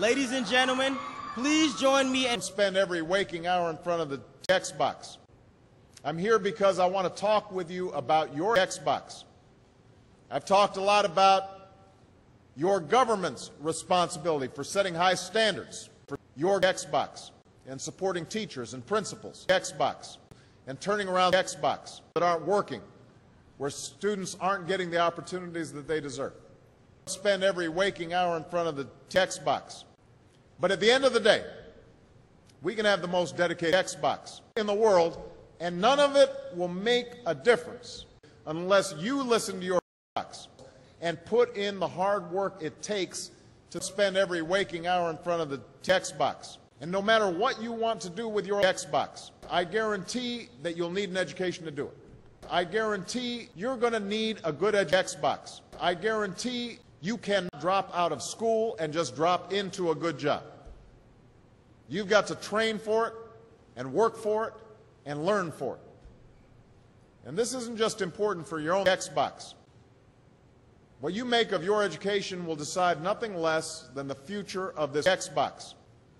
Ladies and gentlemen, please join me and spend every waking hour in front of the Xbox. I'm here because I want to talk with you about your Xbox. I've talked a lot about your government's responsibility for setting high standards for your Xbox and supporting teachers and principals, Xbox, and turning around Xbox that aren't working, where students aren't getting the opportunities that they deserve. Spend every waking hour in front of the Xbox. But at the end of the day, we can have the most dedicated Xbox in the world, and none of it will make a difference unless you listen to your Xbox and put in the hard work it takes to spend every waking hour in front of the Xbox. And no matter what you want to do with your Xbox, I guarantee that you'll need an education to do it. I guarantee you're going to need a good Xbox. I guarantee you can drop out of school and just drop into a good job. You've got to train for it and work for it and learn for it. And this isn't just important for your own Xbox. What you make of your education will decide nothing less than the future of this Xbox.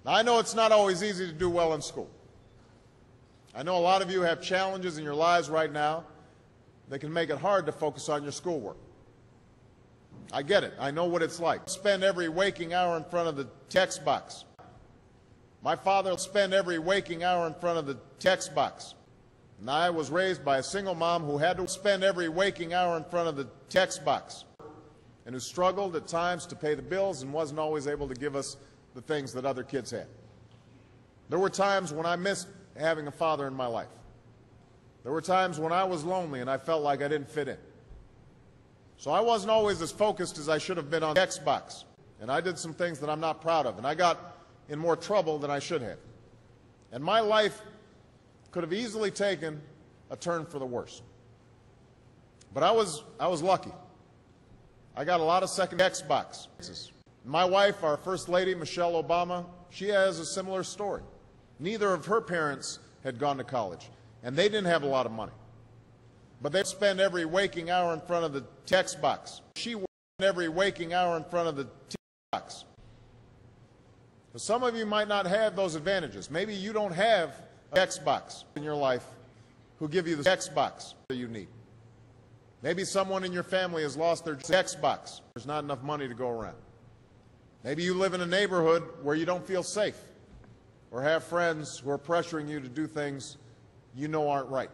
Now, I know it's not always easy to do well in school. I know a lot of you have challenges in your lives right now that can make it hard to focus on your schoolwork. I get it. I know what it's like. Spend every waking hour in front of the Xbox. My father will spend every waking hour in front of the Xbox. And I was raised by a single mom who had to spend every waking hour in front of the Xbox and who struggled at times to pay the bills and wasn't always able to give us the things that other kids had. There were times when I missed having a father in my life. There were times when I was lonely and I felt like I didn't fit in. So I wasn't always as focused as I should have been on Xbox. And I did some things that I'm not proud of. And I got in more trouble than I should have. And my life could have easily taken a turn for the worse. But I was lucky. I got a lot of second Xbox. My wife, our First Lady, Michelle Obama, she has a similar story. Neither of her parents had gone to college, and they didn't have a lot of money. But they spend every waking hour in front of the Xbox. She spent every waking hour in front of the Xbox. Some of you might not have those advantages. Maybe you don't have an Xbox in your life who give you the Xbox that you need. Maybe someone in your family has lost their Xbox. There's not enough money to go around. Maybe you live in a neighborhood where you don't feel safe or have friends who are pressuring you to do things you know aren't right.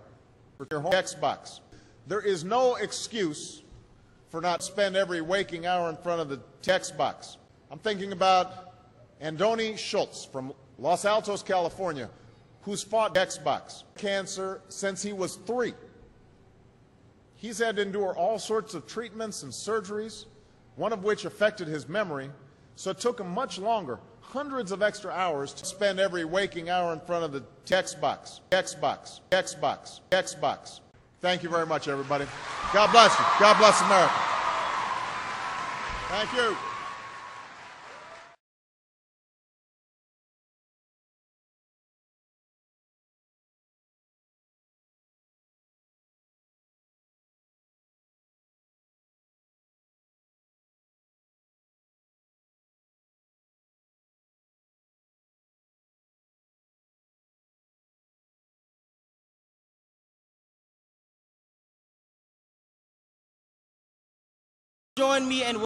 For your home Xbox, there is no excuse for not spend every waking hour in front of the Xbox. I'm thinking about Andoni Schultz from Los Altos, California, who's fought Xbox cancer since he was 3. He's had to endure all sorts of treatments and surgeries, one of which affected his memory, so it took him much longer, hundreds of extra hours, to spend every waking hour in front of the Xbox. Xbox, Xbox, Xbox. Thank you very much, everybody. God bless you. God bless America. Thank you. join me and